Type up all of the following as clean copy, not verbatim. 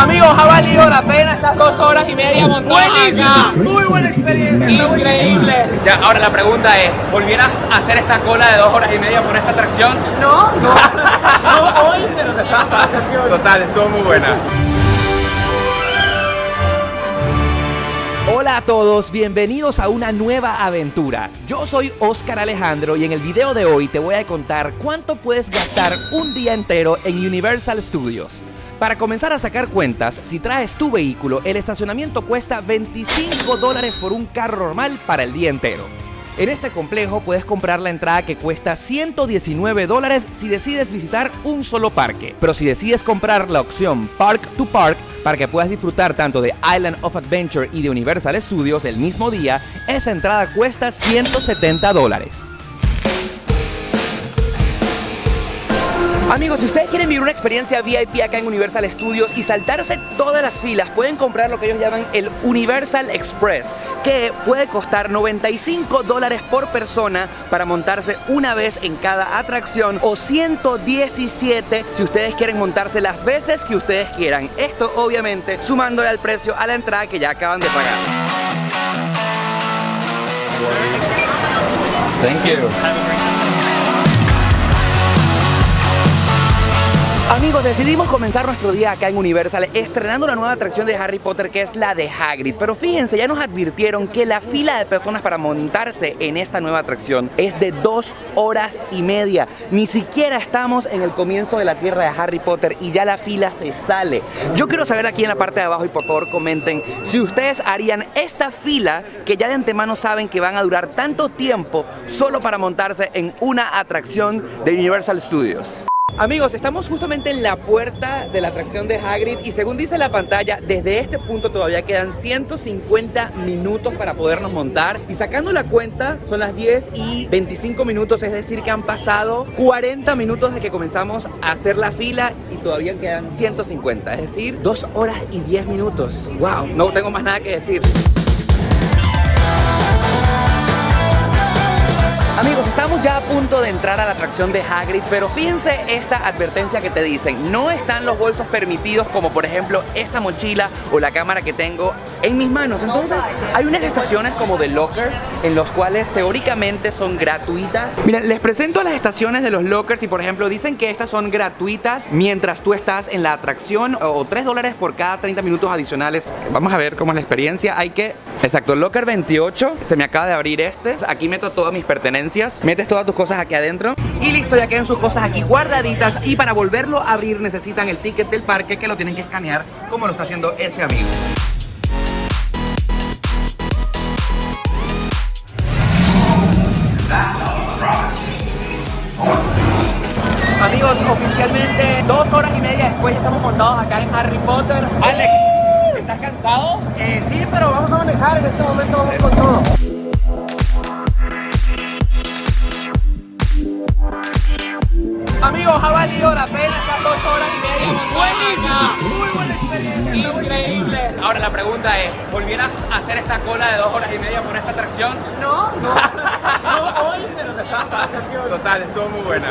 Amigos, ha valido la pena estas 2 horas y media montadas acá. Muy buena experiencia. Increíble. Ya, ahora la pregunta es, ¿volvieras a hacer esta cola de 2 horas y media por esta atracción? No hoy, pero sí en otra ocasión. Total, estuvo muy buena. Hola a todos, bienvenidos a una nueva aventura. Yo soy Oscar Alejandro y en el video de hoy te voy a contar cuánto puedes gastar un día entero en Universal Studios. Para comenzar a sacar cuentas, si traes tu vehículo, el estacionamiento cuesta $25 por un carro normal para el día entero. En este complejo puedes comprar la entrada que cuesta $119 si decides visitar un solo parque. Pero si decides comprar la opción Park to Park, para que puedas disfrutar tanto de Island of Adventure y de Universal Studios el mismo día, esa entrada cuesta $170. Amigos, si ustedes quieren vivir una experiencia VIP acá en Universal Studios y saltarse todas las filas, pueden comprar lo que ellos llaman el Universal Express, que puede costar $95 por persona para montarse una vez en cada atracción, o $117 si ustedes quieren montarse las veces que ustedes quieran. Esto obviamente sumándole al precio a la entrada que ya acaban de pagar. Thank you. Amigos, decidimos comenzar nuestro día acá en Universal estrenando una nueva atracción de Harry Potter, que es la de Hagrid. Pero fíjense, ya nos advirtieron que la fila de personas para montarse en esta nueva atracción es de 2 horas y media. Ni siquiera estamos en el comienzo de la tierra de Harry Potter y ya la fila se sale. Yo quiero saber aquí en la parte de abajo, y por favor comenten, si ustedes harían esta fila que ya de antemano saben que van a durar tanto tiempo solo para montarse en una atracción de Universal Studios. Amigos, estamos justamente en la puerta de la atracción de Hagrid y según dice la pantalla, desde este punto todavía quedan 150 minutos para podernos montar, y sacando la cuenta son las 10:25, es decir que han pasado 40 minutos de que comenzamos a hacer la fila y todavía quedan 150, es decir 2 horas y 10 minutos. Wow, no tengo más nada que decir. Amigos, estamos ya a punto de entrar a la atracción de Hagrid, pero fíjense esta advertencia que te dicen: no están los bolsos permitidos, como por ejemplo esta mochila o la cámara que tengo en mis manos. Entonces hay unas estaciones como de lockers en los cuales teóricamente son gratuitas. Miren, les presento las estaciones de los lockers y por ejemplo dicen que estas son gratuitas mientras tú estás en la atracción, o $3 por cada 30 minutos adicionales. Vamos a ver cómo es la experiencia. Exacto, locker 28, se me acaba de abrir este. Aquí meto todas mis pertenencias, metes todas tus cosas aquí adentro y listo, ya quedan sus cosas aquí guardaditas. Y para volverlo a abrir necesitan el ticket del parque, que lo tienen que escanear como lo está haciendo ese amigo. Amigos, oficialmente 2 horas y media después estamos montados acá en Harry Potter. Alex, ¿estás cansado? Sí, pero vamos a manejar en este momento, vamos con todo. Amigos, ha valido la pena estas 2 horas y media montadas acá. Muy buena experiencia. Increíble. Ahora la pregunta es, ¿volvieras a hacer esta cola de 2 horas y media por esta atracción? No hoy, pero sí en otra ocasión. Total, estuvo muy buena.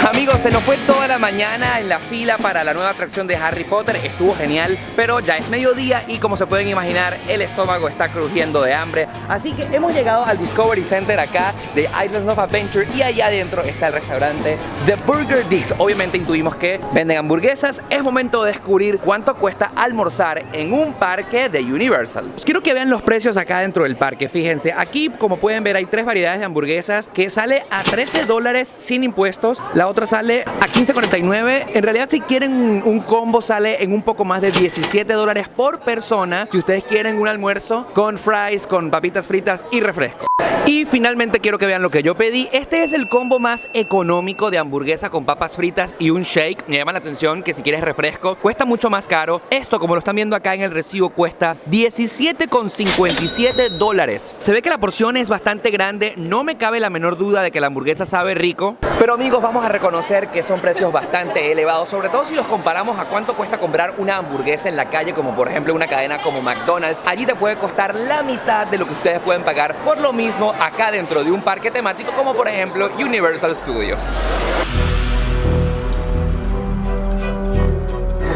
Amigos, se nos fue toda la mañana en la fila para la nueva atracción de Harry Potter. Estuvo genial, pero ya es mediodía y como se pueden imaginar, el estómago está crujiendo de hambre. Así que hemos llegado al Discovery Center acá de Island of Adventure y allá adentro está el restaurante The Burger Digs. Obviamente intuimos que venden hamburguesas. Es momento de descubrir cuánto cuesta almorzar en un parque de Universal. Quiero que vean los precios acá dentro del parque. Fíjense, aquí como pueden ver hay 3 variedades de hamburguesas que sale a $13 sin impuestos. La otra sale a $15.49. En realidad, si quieren un combo, sale en un poco más de $17 por persona. Si ustedes quieren un almuerzo con fries, con papitas fritas y refresco. Y finalmente quiero que vean lo que yo pedí. Este es el combo más económico de hamburguesa con papas fritas y un shake. Me llama la atención que si quieres refresco cuesta mucho más caro. Esto, como lo están viendo acá en el recibo, cuesta $17.57. Se ve que la porción es bastante grande. No me cabe la menor duda de que la hamburguesa sabe rico. Pero amigos, vamos a reconocer que son precios bastante elevados, sobre todo si los comparamos a cuánto cuesta comprar una hamburguesa en la calle, como por ejemplo una cadena como McDonald's. Allí te puede costar la mitad de lo que ustedes pueden pagar por lo mismo acá dentro de un parque temático como por ejemplo Universal Studios.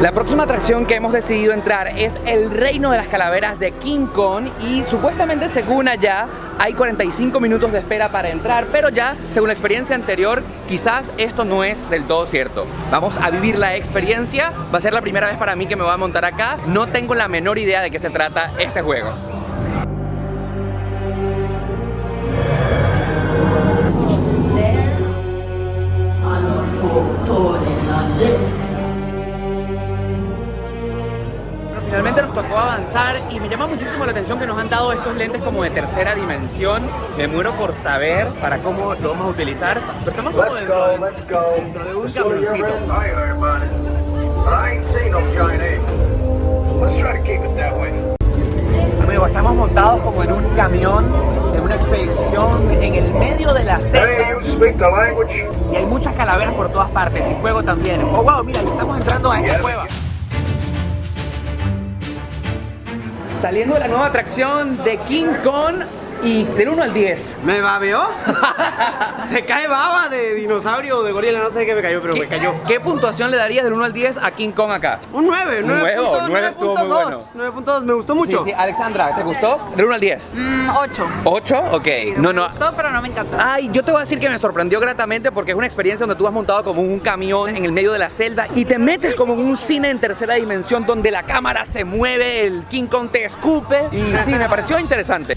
La próxima atracción que hemos decidido entrar es el Reino de las Calaveras de King Kong y supuestamente según allá hay 45 minutos de espera para entrar, pero ya según la experiencia anterior quizás esto no es del todo cierto. Vamos a vivir la experiencia, va a ser la primera vez para mí que me voy a montar acá, no tengo la menor idea de qué se trata este juego. Finalmente nos tocó avanzar y me llama muchísimo la atención que nos han dado estos lentes como de tercera dimensión. Me muero por saber para cómo lo vamos a utilizar, pero estamos como dentro de un camioncito. Amigos, estamos montados como en un camión, en una expedición en el medio de la selva y hay muchas calaveras por todas partes y fuego también. Oh wow, mira, estamos entrando a esta cueva. Saliendo de la nueva atracción de King Kong y del 1 al 10. ¿Me babeó? Se cae baba de dinosaurio o de gorila, no sé qué me cayó, pero me cayó. ¿Qué puntuación le darías del 1 al 10 a King Kong acá? Un 9, 9 estuvo muy bueno. 9.2, me gustó mucho. Sí, Alexandra, ¿te gustó? Del 1 al 10. 8. ¿8? Ok. Sí, me gustó, pero no me encantó. Ay, yo te voy a decir que me sorprendió gratamente porque es una experiencia donde tú has montado como un camión en el medio de la selva y te metes como en un cine en tercera dimensión donde la cámara se mueve, el King Kong te escupe y sí, me pareció interesante.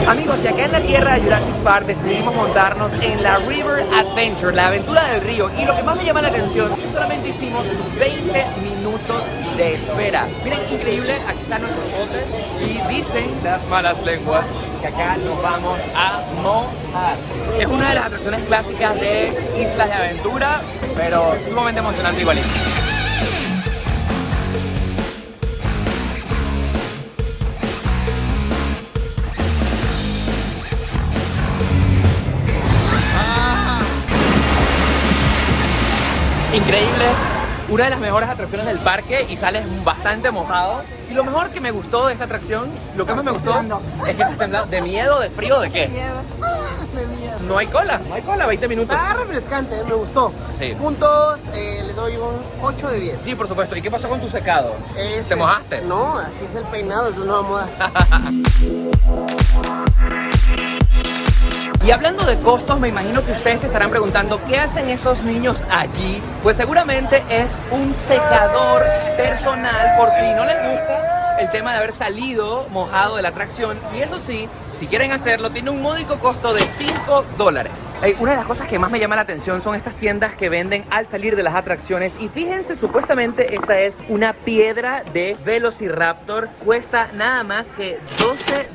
Amigos, y acá en la tierra de Jurassic Park decidimos montarnos en la River Adventure, la aventura del río. Y lo que más me llama la atención es que solamente hicimos 20 minutos de espera. Miren, increíble, aquí está nuestro bote y dicen las malas lenguas que acá nos vamos a mojar. Es una de las atracciones clásicas de Islas de Aventura, pero sumamente emocionante igualito. Increíble, una de las mejores atracciones del parque y sales bastante mojado. Y lo mejor que me gustó de esta atracción, lo que más me gustó es que estás temblando. ¿De miedo, de frío, de qué? De miedo. No hay cola, 20 minutos. Está refrescante, me gustó. Sí. Puntos, le doy un 8 de 10. Sí, por supuesto. ¿Y qué pasó con tu secado? ¿Te mojaste? No, así es el peinado, es una nueva moda. Y hablando de costos, me imagino que ustedes se estarán preguntando ¿qué hacen esos niños allí? Pues seguramente es un secador personal por si no les gusta el tema de haber salido mojado de la atracción. Y eso sí, si quieren hacerlo, tiene un módico costo de $5. Una de las cosas que más me llama la atención son estas tiendas que venden al salir de las atracciones. Y fíjense, supuestamente esta es una piedra de Velociraptor. Cuesta nada más que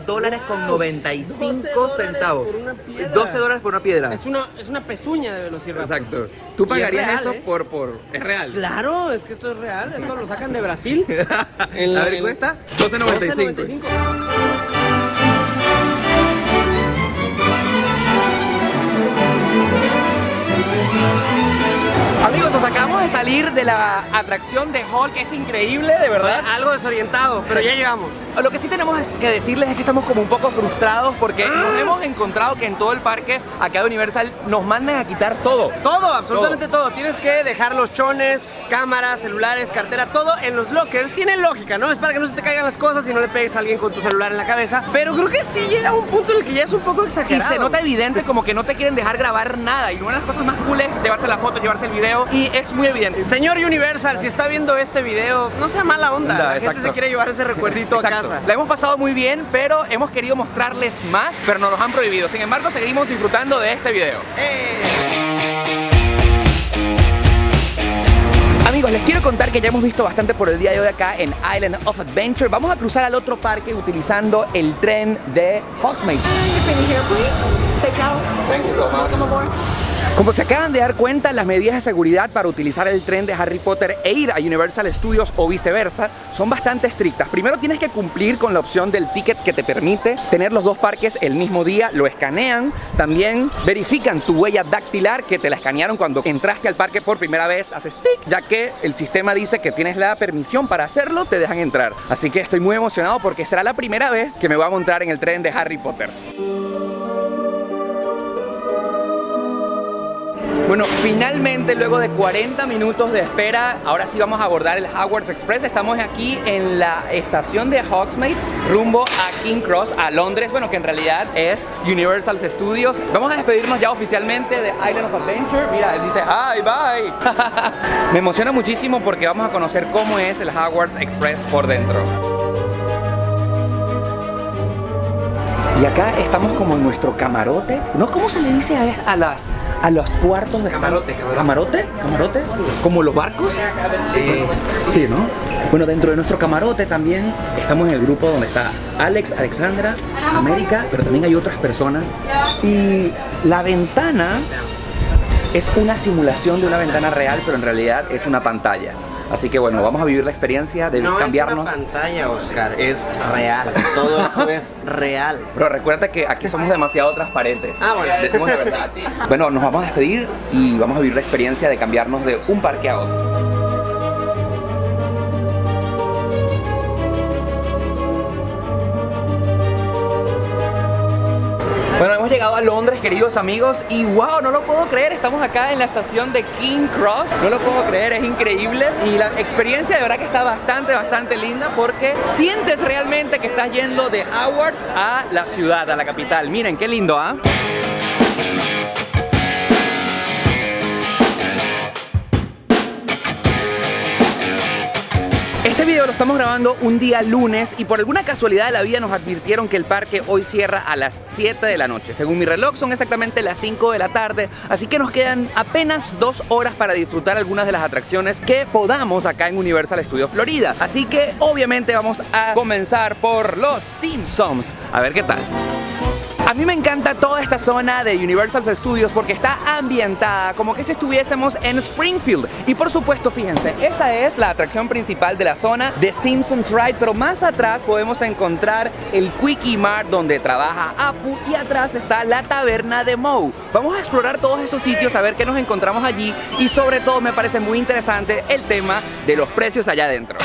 $12.95 centavos. Por una piedra. $12 por una piedra. Es una pezuña de Velociraptor. Exacto. ¿Tú pagarías real, esto ¿eh? por... ¿Es real? Claro, es que esto es real. Esto lo sacan de Brasil. A ver, ¿cuesta? $12.95. $12.95. Amigos, nos acabamos de salir de la atracción de Hulk, que es increíble, de verdad. Algo desorientado, pero ya llegamos. Lo que sí tenemos que decirles es que estamos como un poco frustrados porque nos hemos encontrado que en todo el parque, acá de Universal, nos mandan a quitar todo. Todo, absolutamente todo. Tienes que dejar los chones, cámaras, celulares, cartera, todo en los lockers. Tiene lógica, ¿no? Es para que no se te caigan las cosas y no le pegues a alguien con tu celular en la cabeza. Pero creo que sí llega a un punto en el que ya es un poco Y exagerado. se nota evidente como que no te quieren dejar grabar nada. Y una de las cosas más cool es llevarse la foto, llevarse el video. Y es muy evidente. Señor Universal, si está viendo este video, no sea mala onda. La gente Exacto. se quiere llevar ese recuerdito a Exacto. casa. La hemos pasado muy bien, pero hemos querido mostrarles más, pero nos los han prohibido. Sin embargo, seguimos disfrutando de este video. Amigos, les quiero contar que ya hemos visto bastante por el día de hoy acá en Island of Adventure. Vamos a cruzar al otro parque utilizando el tren de Hogsmeade. Can you hear, please? Say Charles. Thank you so much. Welcome aboard. Como se acaban de dar cuenta, las medidas de seguridad para utilizar el tren de Harry Potter e ir a Universal Studios o viceversa son bastante estrictas. Primero tienes que cumplir con la opción del ticket que te permite tener los dos parques el mismo día, lo escanean, también verifican tu huella dactilar que te la escanearon cuando entraste al parque por primera vez, haces tic, ya que el sistema dice que tienes la permisión para hacerlo, te dejan entrar. Así que estoy muy emocionado porque será la primera vez que me voy a montar en el tren de Harry Potter. Bueno, finalmente, luego de 40 minutos de espera, ahora sí vamos a abordar el Hogwarts Express. Estamos aquí en la estación de Hogsmeade, rumbo a King Cross, a Londres, bueno, que en realidad es Universal Studios. Vamos a despedirnos ya oficialmente de Island of Adventure. Mira, él dice hi, bye. Me emociona muchísimo porque vamos a conocer cómo es el Hogwarts Express por dentro. Y acá estamos como en nuestro camarote. ¿No? ¿Cómo se le dice a los cuartos de Camarote. ¿Camarote? ¿Camarote? ¿Como los barcos? Sí, ¿no? Bueno, dentro de nuestro camarote también estamos en el grupo donde está Alex, Alexandra, América, pero también hay otras personas. Y la ventana es una simulación de una ventana real, pero en realidad es una pantalla. Así que bueno, vamos a vivir la experiencia de cambiarnos. No es una pantalla, Oscar, es real. Todo esto es real. Pero recuerda que aquí somos demasiado transparentes. Ah, bueno. Decimos la verdad. Bueno, nos vamos a despedir y vamos a vivir la experiencia de cambiarnos de un parque a otro. Bueno, hemos llegado a Londres, queridos amigos, y wow, no lo puedo creer, estamos acá en la estación de King Cross, no lo puedo creer, es increíble, y la experiencia de verdad que está bastante linda porque sientes realmente que estás yendo de Hogwarts a la ciudad, a la capital. Miren, qué lindo, ¿ah? Este video lo estamos grabando un día lunes y por alguna casualidad de la vida nos advirtieron que el parque hoy cierra a las 7 de la noche. Según mi reloj son exactamente las 5 de la tarde, así que nos quedan apenas 2 horas para disfrutar algunas de las atracciones que podamos acá en Universal Studios Florida. Así que obviamente vamos a comenzar por los Simpsons. A ver qué tal. A mí me encanta toda esta zona de Universal Studios porque está ambientada como que si estuviésemos en Springfield. Y por supuesto, fíjense, esta es la atracción principal de la zona de Simpsons Ride, pero más atrás podemos encontrar el Quickie Mart donde trabaja Apu y atrás está la taberna de Moe. Vamos a explorar todos esos sitios, a ver qué nos encontramos allí y sobre todo me parece muy interesante el tema de los precios allá adentro.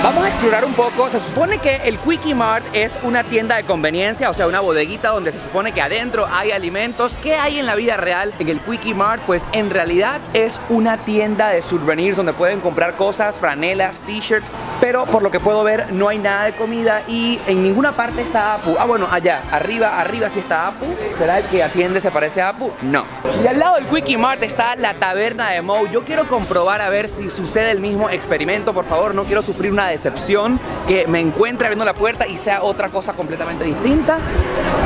Vamos a explorar un poco. Se supone que el Quickie Mart es una tienda de conveniencia, o sea, una bodeguita donde se supone que adentro hay alimentos. ¿Qué hay en la vida real en el Quickie Mart? Pues en realidad es una tienda de souvenirs donde pueden comprar cosas, franelas, t-shirts, pero por lo que puedo ver no hay nada de comida y en ninguna parte está Apu. Ah, bueno, allá, arriba sí está Apu. ¿Será el que atiende se parece a Apu? No. Y al lado del Quickie Mart está la taberna de Moe. Yo quiero comprobar a ver si sucede el mismo experimento, por favor, no quiero sufrir una decepción, que me encuentre abriendo la puerta y sea otra cosa completamente distinta.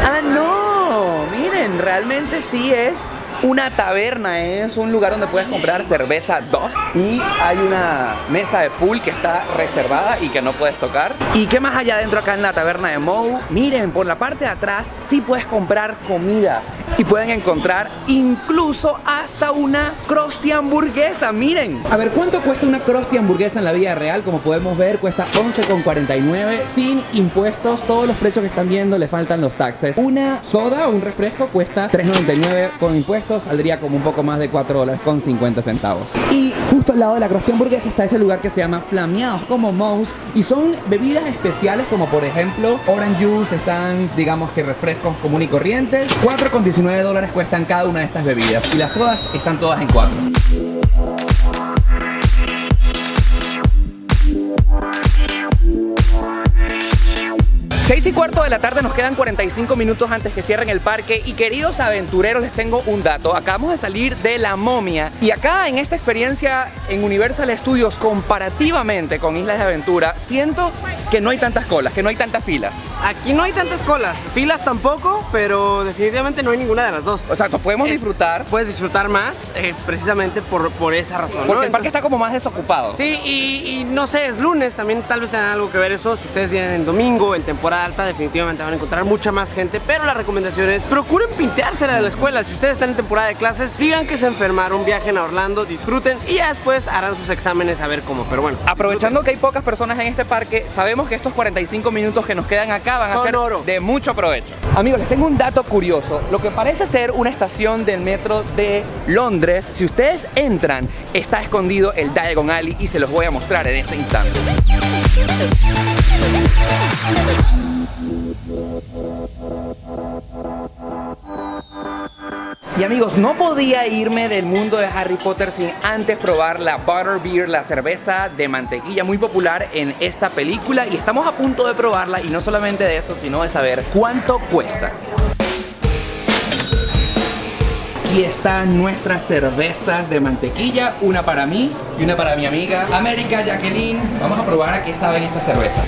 ¡Ah, no! Miren, realmente sí es una taberna, es un lugar donde puedes comprar cerveza Duff y hay una mesa de pool que está reservada y que no puedes tocar. ¿Y qué más hay adentro acá en la taberna de Moe? Miren, por la parte de atrás sí puedes comprar comida y pueden encontrar incluso hasta una Krusty hamburguesa. Miren, a ver, ¿cuánto cuesta una Krusty hamburguesa en la vida real? Como podemos ver, cuesta $11,49 sin impuestos. Todos los precios que están viendo le faltan los taxes. Una soda o un refresco cuesta $3.99 con impuestos. Saldría como un poco más de $4.50. Y justo al lado de la Krusty hamburguesa está ese lugar que se llama Flameados como Moe's y son bebidas especiales como por ejemplo Orange Juice, están digamos que refrescos común y corrientes. $4,19 cuestan cada una de estas bebidas y las sodas están todas en 4. 6:15 de la tarde, nos quedan 45 minutos antes que cierren el parque y queridos aventureros, les tengo un dato. Acabamos de salir de La Momia y acá en esta experiencia en Universal Studios comparativamente con Islas de Aventura siento que no hay tantas colas, que no hay tantas filas. Aquí no hay tantas colas, filas tampoco, pero definitivamente no hay ninguna de las dos. O sea, nos podemos disfrutar. Puedes disfrutar más precisamente por esa razón, porque ¿no? el parque está como más desocupado. Sí, y no sé, es lunes, también tal vez tenga algo que ver eso. Si ustedes vienen en domingo, en temporada temporada alta definitivamente van a encontrar mucha más gente, pero la recomendación es procuren pinteársela de la escuela. Si ustedes están en temporada de clases, digan que se enfermaron, viajen a Orlando, disfruten y ya después harán sus exámenes a ver cómo, pero bueno. Aprovechando que hay pocas personas en este parque, sabemos que estos 45 minutos que nos quedan acá van a Son ser oro. de mucho provecho. Amigos, les tengo un dato curioso. Lo que parece ser una estación del metro de Londres, si ustedes entran, está escondido el Diagon Alley y se los voy a mostrar en ese instante. Y amigos, no podía irme del mundo de Harry Potter sin antes probar la Butterbeer, la cerveza de mantequilla muy popular en esta película, y estamos a punto de probarla, y no solamente de eso, sino de saber cuánto cuesta. Aquí están nuestras cervezas de mantequilla, una para mí y una para mi amiga América Jacqueline. Vamos a probar a qué saben esta cerveza.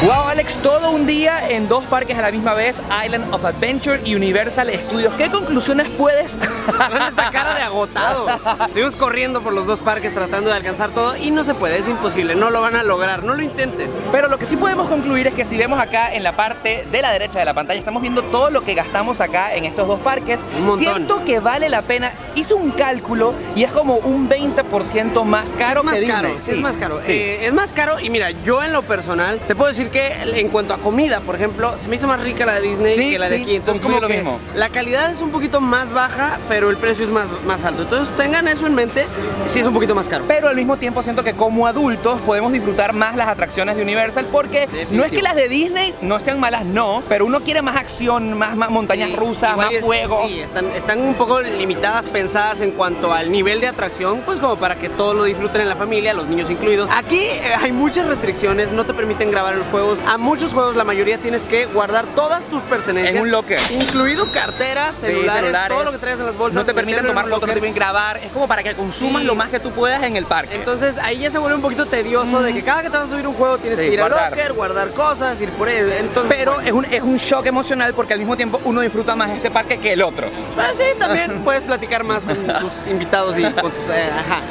Wow, Alex, todo un día en dos parques a la misma vez, Island of Adventure y Universal Studios. ¿Qué conclusiones puedes? Con esta cara de agotado. Estuvimos corriendo por los dos parques tratando de alcanzar todo y no se puede, es imposible, no lo van a lograr, no lo intenten. Pero lo que sí podemos concluir es que si vemos acá en la parte de la derecha de la pantalla, estamos viendo todo lo que gastamos acá en estos dos parques. Un montón. Siento que vale la pena. Hice un cálculo y es como un 20% más caro que Disney. Sí, es más caro. Sí. Es más caro y mira, yo en lo personal te puedo decir que en cuanto a comida, por ejemplo, se me hizo más rica la de Disney Sí, que la de sí, aquí. Entonces concluyo como lo que mismo. la calidad es un poquito más baja, pero el precio es más alto. Entonces tengan eso en mente, sí es un poquito más caro. Pero al mismo tiempo siento que como adultos podemos disfrutar más las atracciones de Universal, porque no es que las de Disney no sean malas, no, pero uno quiere más acción, más montañas Sí, rusas, igual más fuego. Sí, están un poco limitadas, pensadas en cuanto al nivel de atracción, pues como para que todos lo disfruten en la familia, los niños incluidos. Aquí hay muchas restricciones, no te permiten grabar en los juegos. A muchos juegos, la mayoría tienes que guardar todas tus pertenencias. En un locker. Incluido carteras, celulares, todo lo que traes en las bolsas. No te permiten meterlo en tomar un fotos, no te locker. permiten grabar. Es como para que consumas Sí. lo más que tú puedas en el parque. Entonces ahí ya se vuelve un poquito tedioso de que cada que te vas a subir un juego tienes Sí, que ir guardar. al locker, guardar cosas, ir por él. Entonces, Pero bueno. es un shock emocional porque al mismo tiempo uno disfruta más este parque que el otro. Pero sí, también puedes platicar más con tus invitados y con tus,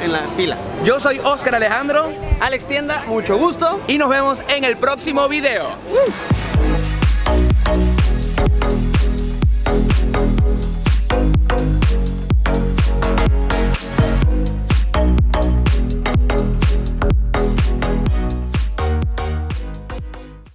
en la fila. Yo soy Oscar Alejandro Alex Tienda, mucho gusto. y nos vemos en el próximo video.